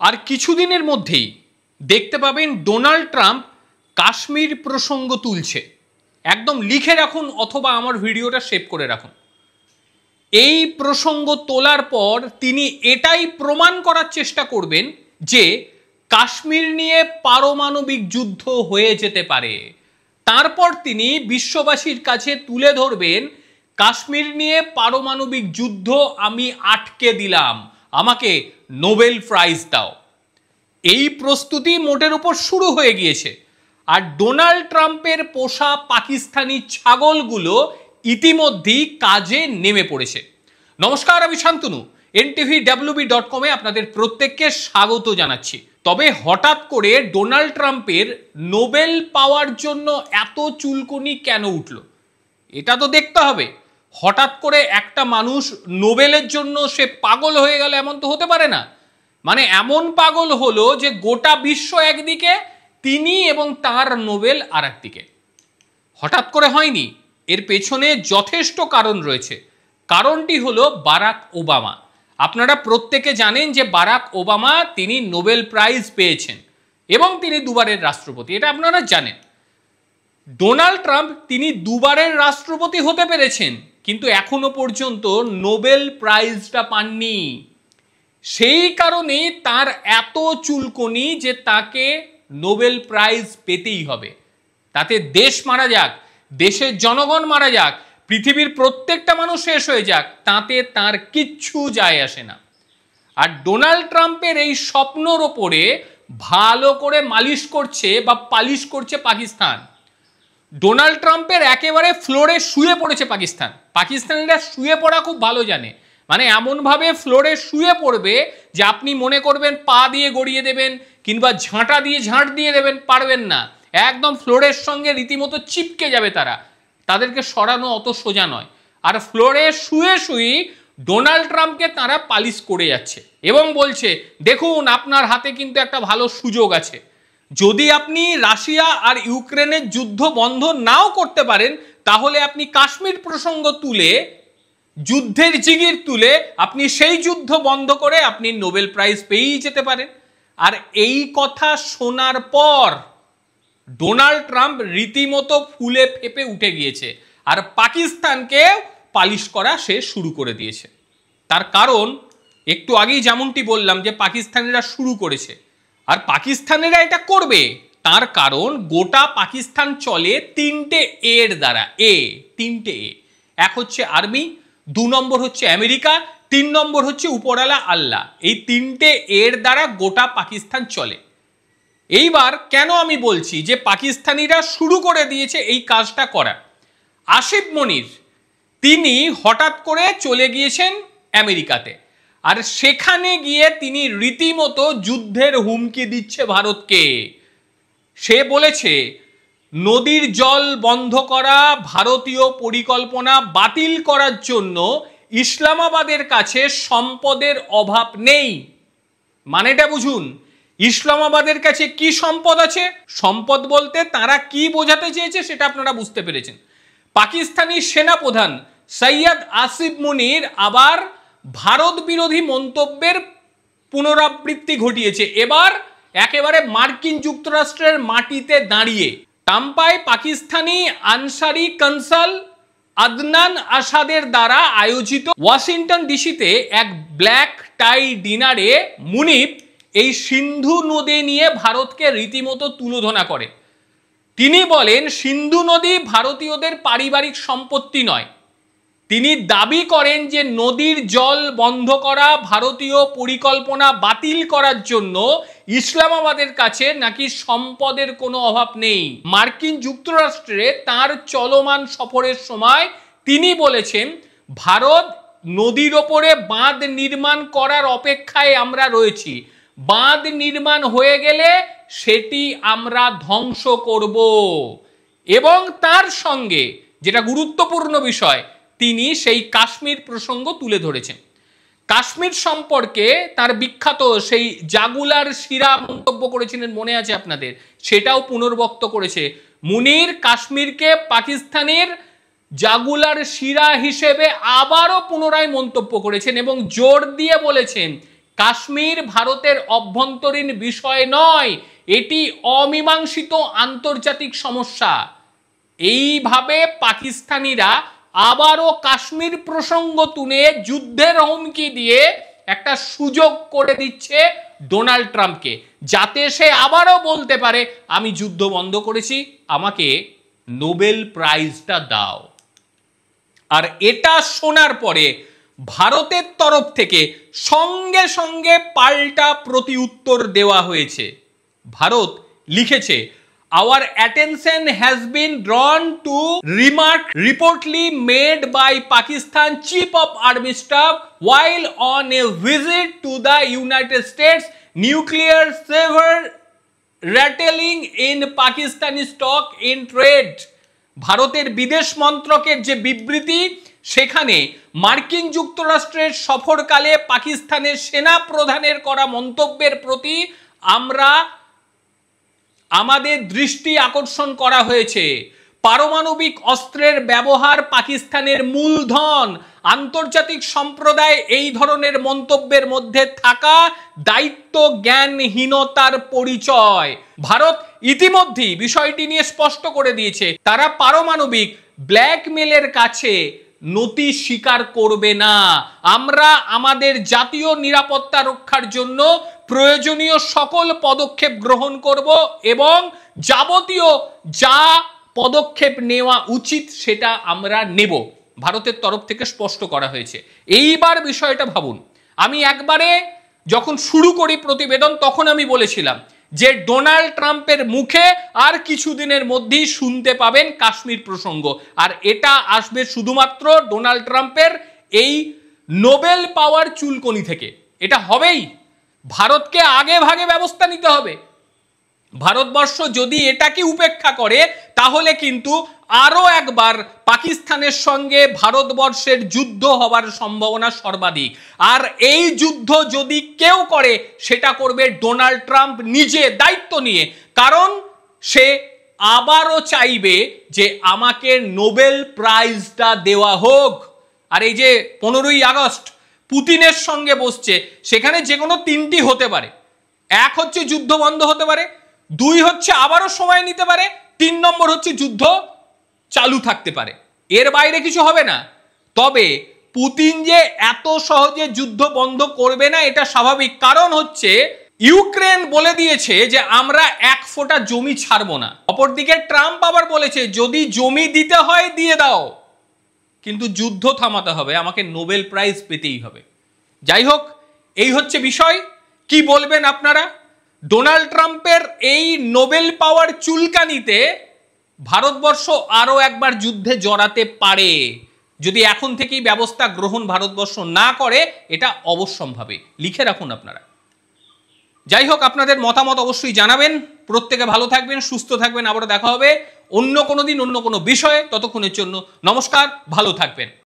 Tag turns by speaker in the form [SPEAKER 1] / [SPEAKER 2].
[SPEAKER 1] আর কিছুদিনের মধ্যেই দেখতে পাবেন ডোনাল্ড ট্রাম্প কাশ্মীর প্রসঙ্গ তুলছে। একদম লিখে রাখুন অথবা আমার ভিডিওটা সেভ করে রাখুন। এই প্রসঙ্গ তোলার পর তিনি এটাই প্রমাণ করার চেষ্টা করবেন যে কাশ্মীর নিয়ে পারমাণবিক যুদ্ধ হয়ে যেতে পারে। তারপর তিনি বিশ্ববাসীর কাছে তুলে ধরবেন কাশ্মীর নিয়ে পারমাণবিক যুদ্ধ আমি আটকে দিলাম, আমাকে নোবেল প্রাইজ দাও। এই প্রস্তুতি মোটের উপর শুরু হয়ে গিয়েছে। আর ডোনাল্ড ট্রাম্পের পোষা পাকিস্তানি ছাগলগুলো ইতিমধ্যেই কাজে নেমে পড়েছে। নমস্কার, আমি শান্তনু, ntvwb.com-এ আপনাদের প্রত্যেককে স্বাগত জানাচ্ছি। তবে হঠাৎ করে ডোনাল্ড ট্রাম্পের নোবেল পাওয়ার জন্য এত চুলকুনি কেন উঠল, এটা তো দেখতে হবে। হঠাৎ করে একটা মানুষ নোবেলের জন্য সে পাগল হয়ে গেল, এমন তো হতে পারে না। মানে এমন পাগল হলো যে গোটা বিশ্ব একদিকে, তিনি এবং তার নোবেল আর একদিকে। হঠাৎ করে হয়নি, এর পেছনে যথেষ্ট কারণ রয়েছে। কারণটি হলো বারাক ওবামা। আপনারা প্রত্যেকে জানেন যে বারাক ওবামা তিনি নোবেল প্রাইজ পেয়েছেন এবং তিনি দুবারের রাষ্ট্রপতি, এটা আপনারা জানেন। ডোনাল্ড ট্রাম্প তিনি দুবারের রাষ্ট্রপতি হতে পেরেছেন, কিন্তু এখনো পর্যন্ত নোবেল প্রাইজটা পাননি। সেই কারণে তার এত চুলকুনি যে তাকে নোবেল প্রাইজ পেতেই হবে। তাতে দেশ মারা যাক, দেশের জনগণ মারা যাক, পৃথিবীর প্রত্যেকটা মানুষ শেষ হয়ে যাক, তাতে তার কিচ্ছু যায় আসে না। আর ডোনাল্ড ট্রাম্পের এই স্বপ্নর ওপরে ভালো করে মালিশ করছে বা পালিশ করছে পাকিস্তান। ডোনাল্ড ট্রাম্পের একেবারে ফ্লোরে শুয়ে পড়েছে পাকিস্তান। পাকিস্তানিরা শুয়ে পড়া খুব ভালো জানে। মানে এমনভাবে ফ্লোরে শুয়ে পড়বে যে আপনি মনে করবেন পা দিয়ে গড়িয়ে দেবেন কিংবা ঝাঁটা দিয়ে ঝাঁট দিয়ে দেবেন, পারবেন না। একদম ফ্লোরের সঙ্গে রীতিমতো চিপকে যাবে তারা, তাদেরকে সরানো অত সোজা নয়। আর ফ্লোরে শুয়ে শুয়ে ডোনাল্ড ট্রাম্পকে তারা পালিশ করে যাচ্ছে এবং বলছে দেখুন আপনার হাতে কিন্তু একটা ভালো সুযোগ আছে। যদি আপনি রাশিয়া আর ইউক্রেনের যুদ্ধ বন্ধ নাও করতে পারেন, তাহলে আপনি কাশ্মীর প্রসঙ্গ তুলে, যুদ্ধের জিগির তুলে আপনি সেই যুদ্ধ বন্ধ করে আপনি নোবেল প্রাইজ পেয়েই যেতে পারেন। আর এই কথা শোনার পর ডোনাল্ড ট্রাম্প রীতিমতো ফুলে ফেপে উঠে গিয়েছে আর পাকিস্তানকে পালিশ করা সে শুরু করে দিয়েছে। তার কারণ একটু আগেই যেমনটি বললাম যে পাকিস্তানিরা শুরু করেছে, আর পাকিস্তানিরা এটা করবে তার কারণ গোটা পাকিস্তান চলে তিনটে এর দ্বারা। তিনটে এ, এক হচ্ছে আর্মি, 2 নম্বর হচ্ছে আমেরিকা, 3 নম্বর হচ্ছে উপরালা আল্লাহ। এই তিনটে এর দ্বারা গোটা পাকিস্তান চলে। এইবার কেন আমি বলছি যে পাকিস্তানিরা শুরু করে দিয়েছে এই কাজটা করা? আসিফ মনির তিনি হঠাৎ করে চলে গিয়েছেন আমেরিকাতে, আর সেখানে গিয়ে তিনি রীতিমতো যুদ্ধের হুমকি দিচ্ছে ভারতকে। সে বলেছে নদীর জল বন্ধ করা, ভারতীয় পরিকল্পনা বাতিল করার জন্য ইসলামাবাদের কাছে সম্পদের অভাব নেই। মানেটা বুঝুন, ইসলামাবাদের কাছে কি সম্পদ আছে? সম্পদ বলতে তারা কি বোঝাতে চেয়েছে সেটা আপনারা বুঝতে পেরেছেন। পাকিস্তানি সেনাপ্রধান সৈয়দ আসিফ মনির আবার ভারত বিরোধী মন্তব্যের পুনরাবৃত্তি ঘটিয়েছে। এবার একেবারে মার্কিন যুক্তরাষ্ট্রের মাটিতে দাঁড়িয়ে তাম্পায় পাকিস্তানি আনসারি কনসাল আদনান আসাদের দ্বারা আয়োজিত ওয়াশিংটন ডিসিতে এক ব্ল্যাক টাই ডিনারে মুনিফ এই সিন্ধু নদী নিয়ে ভারতকে রীতিমতো তুলোধনা করে। তিনি বলেন সিন্ধু নদী ভারতীয়দের পারিবারিক সম্পত্তি নয়। তিনি দাবি করেন যে নদীর জল বন্ধ করা, ভারতীয় পরিকল্পনা বাতিল করার জন্য ইসলামাবাদের কাছে নাকি সম্পদের কোনো অভাব নেই। মার্কিন যুক্তরাষ্ট্রে তার চলমান সফরের সময় তিনি বলেছেন ভারত নদীর ওপরে বাঁধ নির্মাণ করার অপেক্ষায় আমরা রয়েছি, বাঁধ নির্মাণ হয়ে গেলে সেটি আমরা ধ্বংস করব। এবং তার সঙ্গে যেটা গুরুত্বপূর্ণ বিষয়, তিনি সেই কাশ্মীর প্রসঙ্গ তুলে ধরেছেন। কাশ্মীর সম্পর্কে তার বিখ্যাত সেই জাগুলার শিরা মন্তব্য করেছিলেন, মনে আছে আপনাদের? সেটাও পুনর্ব্যক্ত করেছে। মুনির কাশ্মীরকে পাকিস্তানের জাগুলার শিরা হিসেবে আবারও পুনরায় মন্তব্য করেছেন এবং জোর দিয়ে বলেছেন কাশ্মীর ভারতের অভ্যন্তরীণ বিষয় নয়, এটি অমীমাংসিত আন্তর্জাতিক সমস্যা। এইভাবে পাকিস্তানিরা আবারও কাশ্মীর প্রসঙ্গ তুলে যুদ্ধের হুমকি দিয়ে একটা সুযোগ করে দিচ্ছে ডোনাল্ড ট্রাম্পকে, যাতে সে আবারও বলতে পারে আমি যুদ্ধ বন্ধ করেছি, আমাকে নোবেল প্রাইজটা দাও। আর এটা শোনার পরে ভারতের তরফ থেকে সঙ্গে সঙ্গে পাল্টা প্রতি উত্তর দেওয়া হয়েছে। ভারত লিখেছে, our attention has been drawn to remark reportedly made by Pakistan Chief of Army Staff while on a visit to the United States, nuclear saber rattling in Pakistani stock in trade। ভারতের বিদেশ মন্ত্রকের যে বিবৃতি, সেখানে মার্কিন যুক্তরাষ্ট্রের সফরকালে পাকিস্তানের সেনা প্রধানের করা মন্তব্যের প্রতি আমাদের দৃষ্টি আকর্ষণ করা হয়েছে। পারমাণবিক অস্ত্রের ব্যবহার পাকিস্তানের মূলধন। আন্তর্জাতিক সম্প্রদায় এই ধরনের মন্তব্যের মধ্যে থাকা দায়িত্ব জ্ঞানহীনতার পরিচয়। ভারত ইতিমধ্যেই বিষয়টি নিয়ে স্পষ্ট করে দিয়েছে, তারা পারমাণবিক ব্ল্যাকমেলের কাছে নতি স্বীকার করবে না। আমরা আমাদের জাতীয় নিরাপত্তা রক্ষার জন্য প্রয়োজনীয় সকল পদক্ষেপ গ্রহণ করব এবং যাবতীয় যা পদক্ষেপ নেওয়া উচিত সেটা আমরা নেব, ভারতের তরফ থেকে স্পষ্ট করা হয়েছে। এইবার বিষয়টা ভাবুন, আমি একবারে যখন শুরু করি প্রতিবেদন তখন আমি বলেছিলাম যে ডোনাল্ড ট্রাম্পের মুখে আর কিছুদিনের মধ্যেই শুনতে পাবেন কাশ্মীর প্রসঙ্গ, আর এটা আসবে শুধুমাত্র ডোনাল্ড ট্রাম্পের এই নোবেল পাওয়ার চুলকনি থেকে। এটা হবেই। ভারতকে আগে ভাগে ব্যবস্থা নিতে হবে। ভারতবর্ষ যদি এটাকে উপেক্ষা করে তাহলে কিন্তু আরো একবার পাকিস্তানের সঙ্গে ভারতবর্ষের যুদ্ধ হবার সম্ভাবনা সর্বাধিক। আর এই যুদ্ধ যদি কেউ করে সেটা করবে ডোনাল্ড ট্রাম্প নিজে দায়িত্ব নিয়ে, কারণ সে আবারও চাইবে যে আমাকে নোবেল প্রাইজটা দেওয়া হোক। আর এই যে 15ই আগস্ট পুতিনের সঙ্গে বসছে, সেখানে যে কোনো তিনটি হতে পারে। এক হচ্ছে যুদ্ধ বন্ধ হতে পারে, 2 হচ্ছে আবারও সময় নিতে পারে, 3 নম্বর হচ্ছে যুদ্ধ চালু থাকতে পারে। এর বাইরে কিছু হবে না। তবে পুতিন যে এত সহজে যুদ্ধ বন্ধ করবে না এটা স্বাভাবিক, কারণ হচ্ছে ইউক্রেন বলে দিয়েছে যে আমরা 1 ফোঁটা জমি ছাড়বো না। অপরদিকে ট্রাম্প আবার বলেছে যদি জমি দিতে হয় দিয়ে দাও, কিন্তু যুদ্ধ থামাতে হবে, আমাকে নোবেল প্রাইজ পেতেই হবে। যাই হোক, এই হচ্ছে বিষয়। কি বলবেন আপনারা? ডোনাল্ড ট্রাম্পের এই নোবেল পাওয়ার চুলকানিতে ভারতবর্ষ আরো একবার যুদ্ধে জড়াতে পারে যদি এখন থেকেই ব্যবস্থা গ্রহণ ভারতবর্ষ না করে। এটা অবশ্যম্ভাবী, লিখে রাখুন আপনারা। যাই হোক, আপনাদের মতামত অবশ্যই জানাবেন। প্রত্যেকে ভালো থাকবেন, সুস্থ থাকবেন। আবারও দেখা হবে অন্য কোনো দিন অন্য কোনো বিষয়ে। ততক্ষণের জন্য নমস্কার, ভালো থাকবেন।